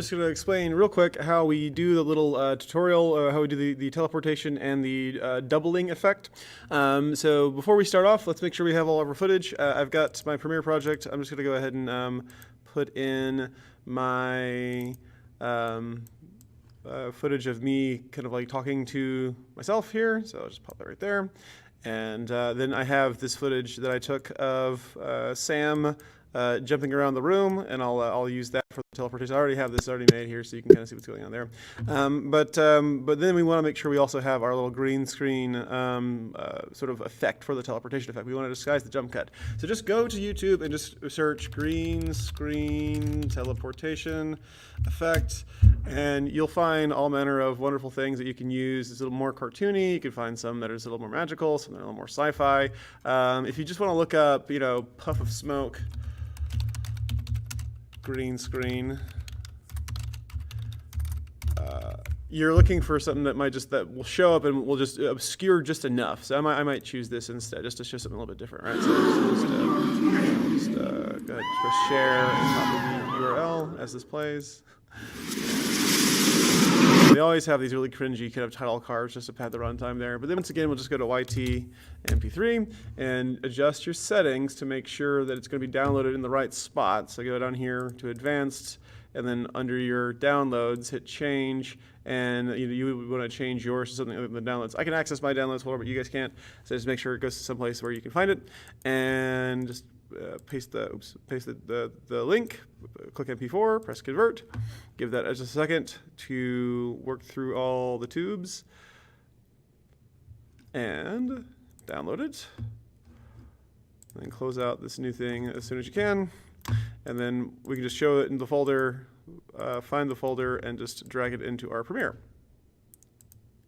just going to explain real quick how we do the little tutorial, how we do the teleportation and the doubling effect. So before we start off, let's make sure we have all of our footage. I've got my Premiere project. I'm just going to go ahead and put in my footage of me kind of like talking to myself here. So I'll just pop that right there. And then I have this footage that I took of Sam jumping around the room, and I'll use that for the teleportation. I already have this already made here, so you can kind of see what's going on there. But then we want to make sure we also have our little green screen sort of effect for the teleportation effect. We want to disguise the jump cut. So just go to YouTube and just search green screen teleportation effect, and you'll find all manner of wonderful things that you can use. It's a little more cartoony. You can find some that are a little more magical, some that are a little more sci-fi. If you just want to look up, puff of smoke, green screen, you're looking for something that will show up and will just obscure just enough. So I might choose this instead, just to show something a little bit different, right? So just go ahead and press share and copy the URL as this plays. They always have these really cringy kind of title cards just to pad the runtime there. But then once again, we'll just go to YT MP3 and adjust your settings to make sure that it's going to be downloaded in the right spot. So go down here to advanced, and then under your downloads, hit change, and you want to change yours to something other than downloads. I can access my downloads folder, but you guys can't. So just make sure it goes to some place where you can find it, and just paste the link, click MP4, press convert, give that just a second to work through all the tubes, and download it. And then close out this new thing as soon as you can, and then we can just show it in the folder, find the folder, and just drag it into our Premiere.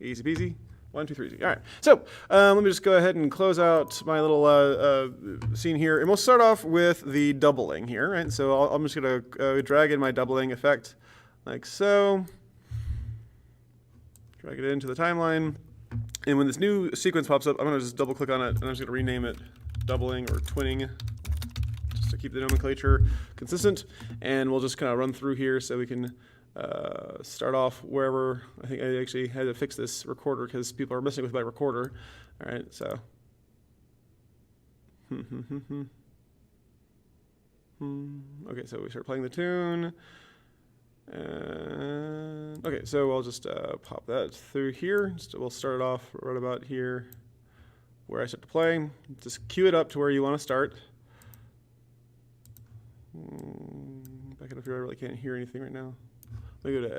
Easy peasy. 1, 2, 3, easy. All right. So let me just go ahead and close out my little scene here, and we'll start off with the doubling here, right? So I'm just going to drag in my doubling effect like so. Drag it into the timeline, and when this new sequence pops up, I'm going to just double click on it, and I'm just going to rename it doubling or twinning, just to keep the nomenclature consistent. And we'll just kind of run through here so we can start off wherever. I think I actually had to fix this recorder because people are messing with my recorder. All right, so. Okay, so we start playing the tune. And okay, so I'll just pop that through here. We'll start it off right about here where I start to play. Just cue it up to where you want to start. Back it up here, I really can't hear anything right now.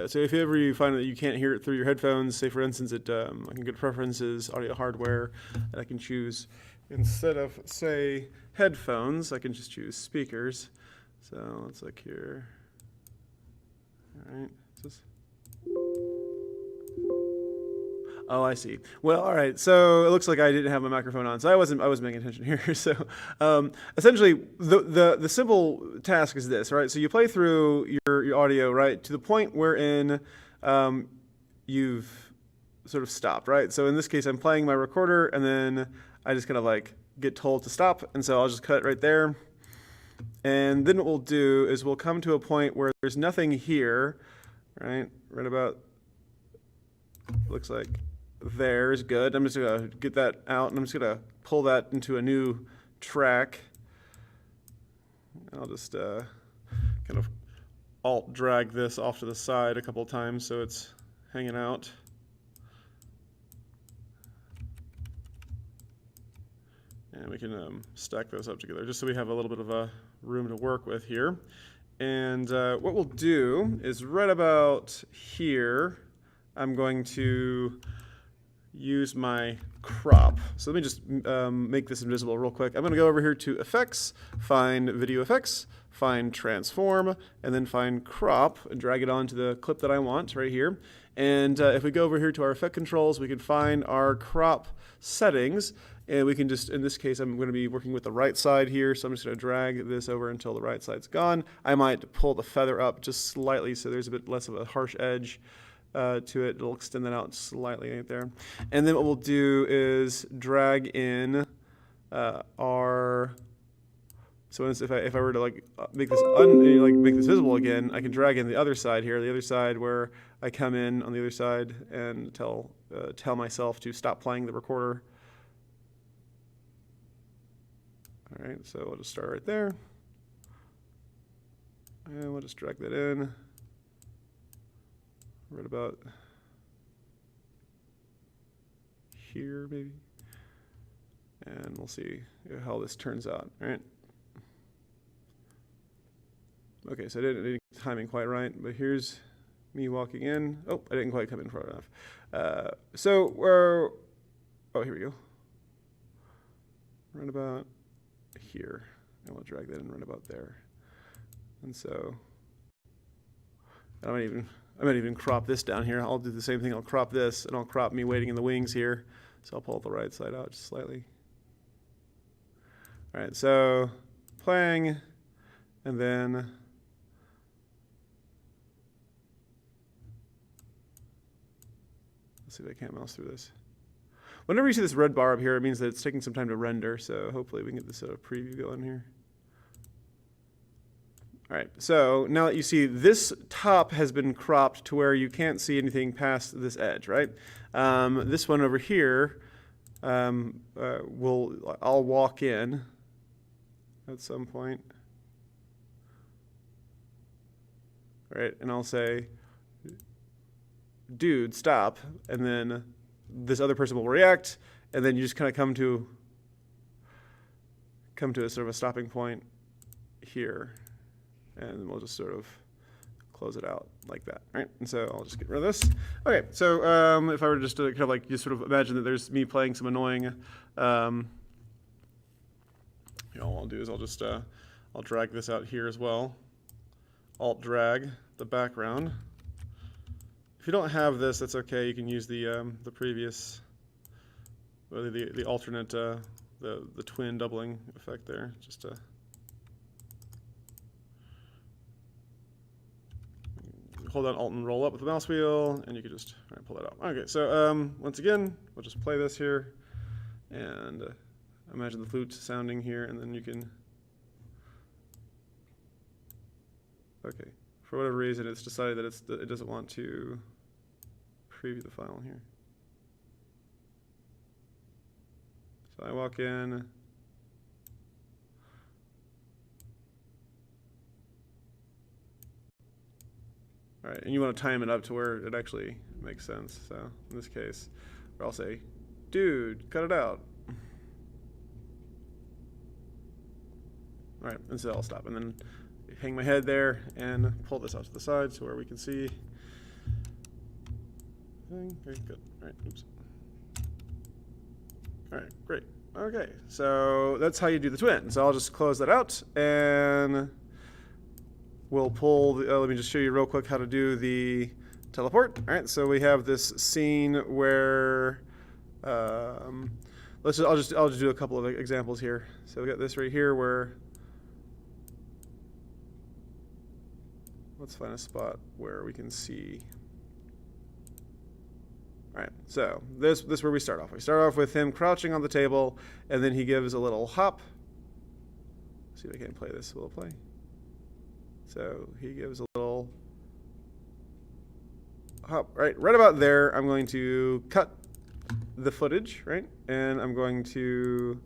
So if ever you find that you can't hear it through your headphones, say for instance, I can go to preferences, audio hardware, and I can choose, instead of say headphones, I can just choose speakers. So let's look here. All right. Oh, I see. Well, all right. So it looks like I didn't have my microphone on, so I wasn't paying attention here. So essentially, the simple task is this, right? So you play through your audio, right, to the point wherein you've sort of stopped, right? So in this case, I'm playing my recorder, and then I just kind of like get told to stop, and so I'll just cut it right there. And then what we'll do is we'll come to a point where there's nothing here, right? Right about, looks like there is good. I'm just going to get that out, and I'm just going to pull that into a new track. I'll just kind of alt drag this off to the side a couple of times so it's hanging out. And we can stack those up together just so we have a little bit of a room to work with here. And what we'll do is right about here, I'm going to use my crop. So let me just make this invisible real quick. I'm going to go over here to Effects, find Video Effects, find Transform, and then find Crop, and drag it onto the clip that I want right here. And if we go over here to our effect controls, we can find our crop settings, and we can just, in this case, I'm going to be working with the right side here, so I'm just going to drag this over until the right side's gone. I might pull the feather up just slightly so there's a bit less of a harsh edge to it. It'll extend that out slightly right there. And then what we'll do is drag in our So if I were to like make this make this visible again, I can drag in the other side here, the other side where I come in on the other side and tell myself to stop playing the recorder. All right, so we'll just start right there, and we'll just drag that in right about here maybe, and we'll see how this turns out. All right. Okay, so I didn't get timing quite right, but here's me walking in. Oh, I didn't quite come in far enough. So we're, oh, here we go. Right about here, and we'll drag that in right about there. And so I might even crop this down here. I'll do the same thing. I'll crop this, and I'll crop me waiting in the wings here. So I'll pull the right side out just slightly. All right, so playing, and then let's see if I can't mouse through this. Whenever you see this red bar up here, it means that it's taking some time to render, so hopefully we can get this preview going here. All right, so now that you see this top has been cropped to where you can't see anything past this edge, right? This one over here, I'll walk in at some point. All right, and I'll say, dude, stop, and then this other person will react, and then you just kind of come to a sort of a stopping point here, and we'll just sort of close it out like that, right? And so I'll just get rid of this. Okay, so if I were just to kind of like just sort of imagine that there's me playing some annoying, you know, all I'll do is I'll just I'll drag this out here as well. Alt drag the background. If you don't have this, that's okay. You can use the previous, or the alternate, the twin doubling effect there, just to hold down Alt and roll up with the mouse wheel, and you can just pull that out. Okay, so once again, we'll just play this here, and imagine the flute sounding here, and then you can. Okay, for whatever reason, it's decided that it doesn't want to preview the file here. So I walk in. All right, and you want to time it up to where it actually makes sense. So in this case, where I'll say, dude, cut it out. All right, and so I'll stop, and then hang my head there and pull this out to the side so where we can see. Very good. All right, oops. All right, great. Okay, so that's how you do the twin. So I'll just close that out, and we'll pull, let me just show you real quick how to do the teleport. All right, so we have this scene where, I'll just do a couple of examples here. So we got this right here where, let's find a spot where we can see. All right, so this is where we start off. We start off with him crouching on the table, and then he gives a little hop. Let's see if I can play this. Will it play? So he gives a little hop. Right about there, I'm going to cut the footage, right? And I'm going to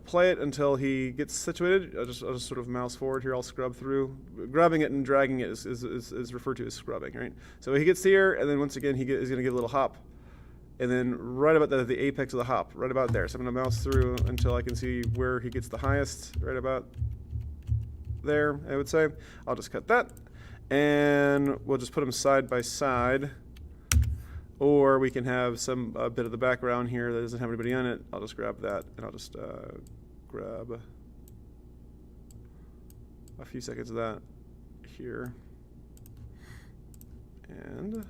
play it until he gets situated. I'll just sort of mouse forward here. I'll scrub through. Grabbing it and dragging it is referred to as scrubbing, right? So he gets here, and then once again, is going to give a little hop. And then right about the apex of the hop, right about there. So I'm going to mouse through until I can see where he gets the highest, right about there, I would say. I'll just cut that. And we'll just put them side by side. Or we can have some bit of the background here that doesn't have anybody on it. I'll just grab that, and I'll just grab a few seconds of that here. And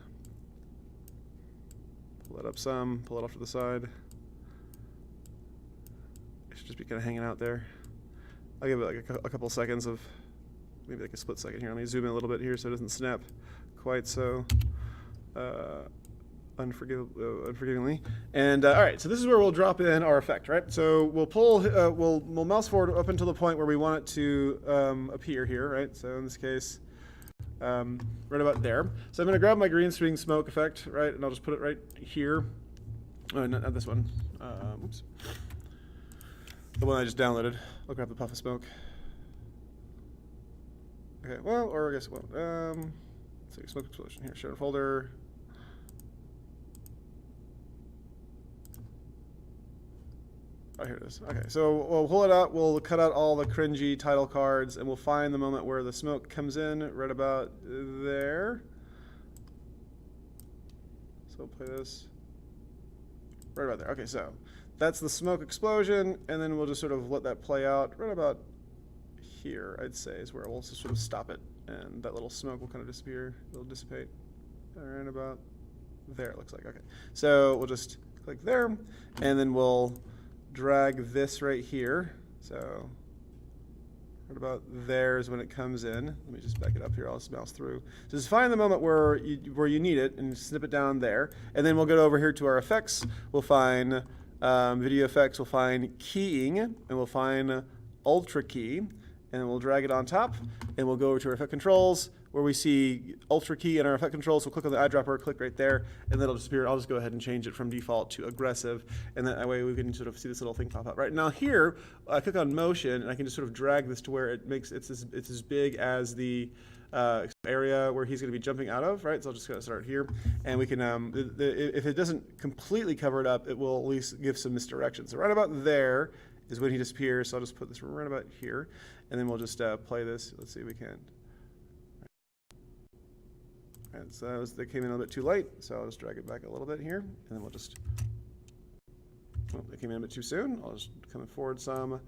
pull that up some, pull it off to the side. It should just be kind of hanging out there. I'll give it like a couple seconds of, maybe like a split second here. Let me zoom in a little bit here so it doesn't snap quite so unforgivingly. And all right, so this is where we'll drop in our effect, right? So we'll pull, we'll mouse forward up until the point where we want it to appear here, right? So in this case, right about there. So I'm going to grab my green screen smoke effect, right? And I'll just put it right here. Oh, not this one. Oops. The one I just downloaded. I'll grab the puff of smoke. Okay, well, or I guess, well, let's see, smoke explosion here, show in folder. Oh, here it is. Okay, so we'll pull it out, we'll cut out all the cringy title cards, and we'll find the moment where the smoke comes in, right about there. So we'll play this right about there. Okay, so that's the smoke explosion, and then we'll just sort of let that play out right about here, I'd say, is where we'll just sort of stop it, and that little smoke will kind of disappear. It'll dissipate right about there, it looks like. Okay, so we'll just click there, and then we'll drag this right here. So right about there is when it comes in. Let me just back it up here. I'll just mouse through. So just find the moment where you need it and snip it down there. And then we'll go over here to our effects. We'll find video effects. We'll find keying, and we'll find ultra key. And then we'll drag it on top, and we'll go over to our effect controls where we see ultra key in our effect controls. So we'll click on the eyedropper, click right there, and then it'll disappear. I'll just go ahead and change it from default to aggressive, and that way we can sort of see this little thing pop up. Right now here, I click on motion, and I can just sort of drag this to where it's as big as the area where he's going to be jumping out of, right? So I'll just kind of start here, and we can, if it doesn't completely cover it up, it will at least give some misdirection. So right about there is when he disappears. So I'll just put this right about here, and then we'll just play this. Let's see if we can. And so that came in a little bit too light, so I'll just drag it back a little bit here, and then we'll just, well, it came in a bit too soon. I'll just come forward some,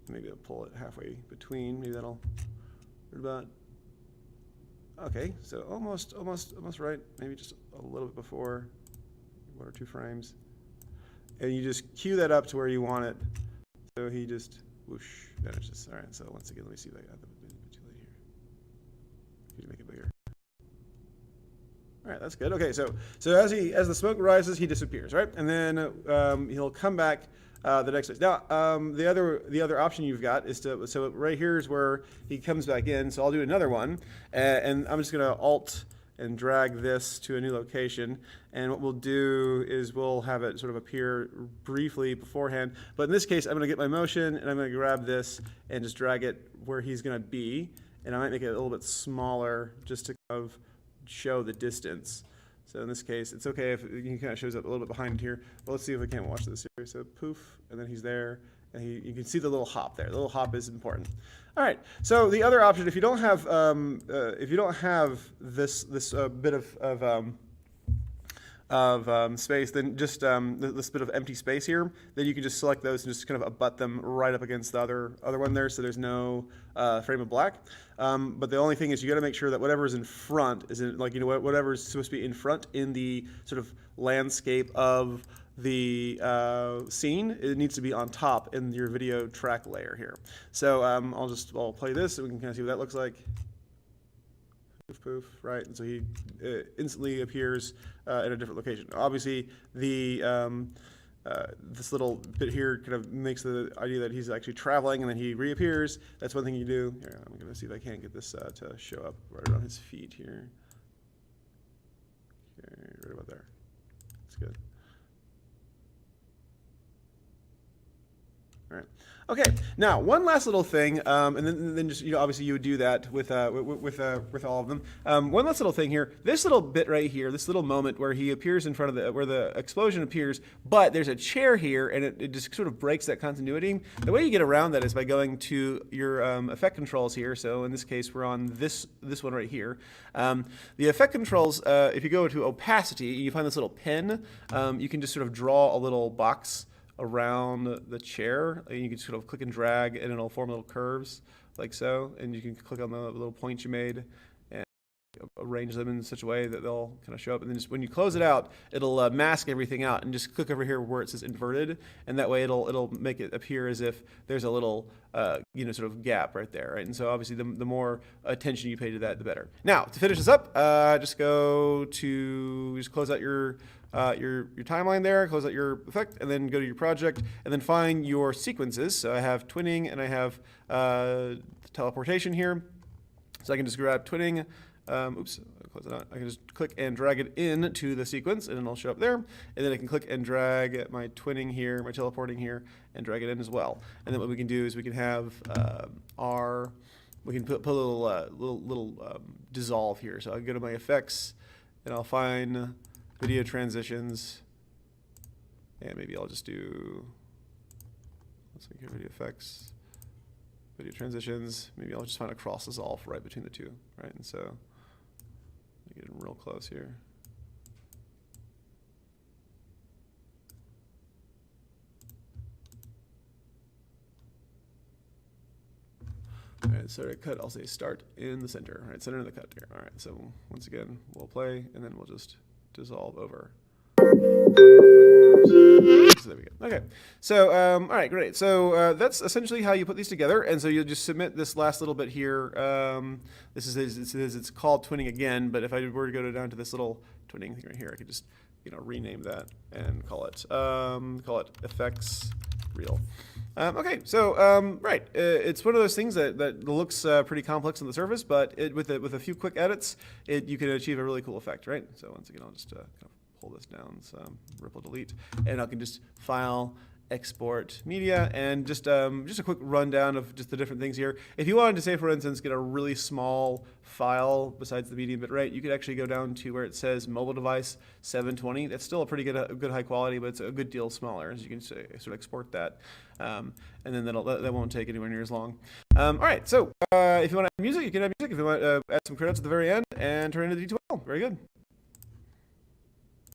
maybe I'll pull it halfway between, maybe that'll, about, okay, so almost right, maybe just a little bit before, 1 or 2 frames. And you just cue that up to where you want it, so he just, whoosh, vanishes. All right, so once again, let me see if I got the bit too late here. Could you make it bigger? All right, that's good. Okay, so as the smoke rises, he disappears, right? And then he'll come back the next day. Now, the other option you've got is so right here is where he comes back in. So I'll do another one, and I'm just gonna Alt and drag this to a new location. And what we'll do is we'll have it sort of appear briefly beforehand. But in this case, I'm gonna get my motion, and I'm gonna grab this and just drag it where he's gonna be. And I might make it a little bit smaller just to kind of show the distance. So in this case, it's okay if he kind of shows up a little bit behind here. But let's see if we can't watch this here. So poof, and then he's there, and you can see the little hop there. The little hop is important. All right. So the other option, if you don't have this bit of space, then just this bit of empty space here, then you can just select those and just kind of abut them right up against the other one there, so there's no frame of black. But the only thing is you got to make sure that whatever is in front is in, like, whatever is supposed to be in front in the sort of landscape of the scene, it needs to be on top in your video track layer here. So I'll play this so we can kind of see what that looks like. Poof, poof, right? And so he instantly appears in a different location. Obviously, this little bit here kind of makes the idea that he's actually traveling, and then he reappears. That's one thing you do. Here, I'm going to see if I can't get this to show up right around his feet here. Okay, right about there. That's good. All right. Okay. Now, one last little thing, and then just, obviously you would do that with all of them. One last little thing here. This little bit right here, this little moment where he appears in front of where the explosion appears, but there's a chair here, and it just sort of breaks that continuity. The way you get around that is by going to your effect controls here. So in this case, we're on this one right here. The effect controls, if you go to opacity, you find this little pin. You can just sort of draw a little box around the chair, and you can sort of click and drag, and it'll form little curves like so, and you can click on the little points you made and arrange them in such a way that they'll kind of show up. And then just when you close it out, it'll mask everything out, and just click over here where it says inverted, and that way it'll make it appear as if there's a little sort of gap right there, right? And so obviously the more attention you pay to that, the better. Now to finish this up, just close out your timeline there, close out your effect, and then go to your project, and then find your sequences. So I have twinning, and I have teleportation here. So I can just grab twinning. Close it out. I can just click and drag it into the sequence, and it'll show up there. And then I can click and drag my twinning here, my teleporting here, and drag it in as well. And then what we can do is we can have we can put a little dissolve here. So I go to my effects, and I'll find video transitions, and maybe I'll just do, let's see here, video effects, video transitions. Maybe I'll just find a cross dissolve right between the two, right? And so let me get in real close here. All right, so to cut, I'll say start in the center, right? Center of the cut here. All right, so once again, we'll play, and then we'll just dissolve over. So there we go. Okay, so all right, great. So that's essentially how you put these together, and so you'll just submit this last little bit here. It's called twinning again, but if I were to go down to this little twinning thing right here, I could just rename that and call it effects reel. Okay, so right, it's one of those things that looks pretty complex on the surface, but with a few quick edits, you can achieve a really cool effect, right? So once again, I'll just kind of pull this down, so ripple delete, and I can just file, export media, and just a quick rundown of just the different things here. If you wanted to, say, for instance, get a really small file besides the medium bit rate, you could actually go down to where it says mobile device 720. That's still a pretty good high quality, but it's a good deal smaller, as you can sort of export that. And then that won't take anywhere near as long. All right, so if you want to add music, you can add music. If you want to add some credits at the very end and turn into D12, very good.